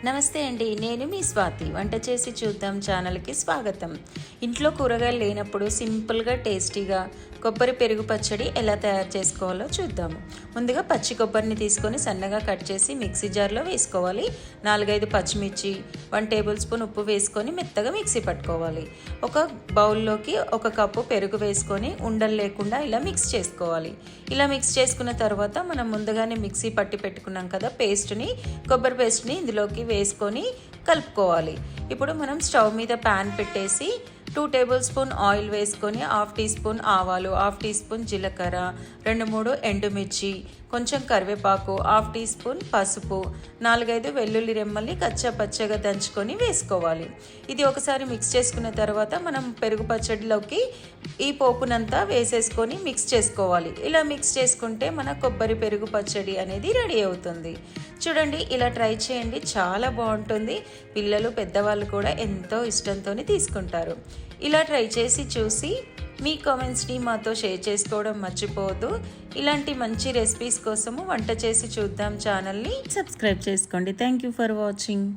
నమస్తే అండి, నేను మీ స్వాతి. వంట చేసి చూద్దాం ఛానల్కి స్వాగతం. ఇంట్లో కూరగాయలు లేనప్పుడు సింపుల్గా టేస్టీగా కొబ్బరి పెరుగు పచ్చడి ఎలా తయారు చేసుకోవాలో చూద్దాము. ముందుగా పచ్చి కొబ్బరిని తీసుకొని సన్నగా కట్ చేసి మిక్సీ జార్లో వేసుకోవాలి. 4-5 పచ్చిమిర్చి, 1 టేబుల్ స్పూన్ ఉప్పు వేసుకొని మెత్తగా మిక్సీ పట్టుకోవాలి. ఒక బౌల్లోకి 1 కప్పు పెరుగు వేసుకొని ఉండలు లేకుండా ఇలా మిక్స్ చేసుకోవాలి. ఇలా మిక్స్ చేసుకున్న తర్వాత మనం ముందుగానే మిక్సీ పట్టి పెట్టుకున్నాం కదా కొబ్బరి పేస్ట్ని ఇందులోకి వేసుకొని కలుపుకోవాలి. ఇప్పుడు మనం స్టవ్ మీద ప్యాన్ పెట్టేసి 2 టేబుల్ స్పూన్ ఆయిల్ వేసుకొని 1/2 టీ స్పూన్ ఆవాలు, 1/2 టీ స్పూన్ జీలకర్ర, 2-3 ఎండుమిర్చి, కొంచెం కరివేపాకు, 1/2 టీ స్పూన్ పసుపు, 4-5 వెల్లుల్లి రెమ్మల్ని కచ్చపచ్చగా దంచుకొని వేసుకోవాలి. ఇది ఒకసారి మిక్స్ చేసుకున్న తర్వాత మనం పెరుగు పచ్చడిలోకి ఈ పోపునంతా వేసేసుకొని మిక్స్ చేసుకోవాలి. ఇలా మిక్స్ చేసుకుంటే మన కొబ్బరి పెరుగు పచ్చడి అనేది రెడీ అవుతుంది. చూడండి, ఇలా ట్రై చేయండి, చాలా బాగుంటుంది. పిల్లలు పెద్దవాళ్ళు కూడా ఎంతో ఇష్టంతో తీసుకుంటారు. ఇలా ట్రై చేసి చూసి మీ కామెంట్స్ని మాతో షేర్ చేసుకోవడం మర్చిపోవద్దు. ఇలాంటి మంచి రెసిపీస్ కోసము వంట చేసి చూద్దాం ఛానల్ని సబ్స్క్రైబ్ చేసుకోండి. Thank you for watching.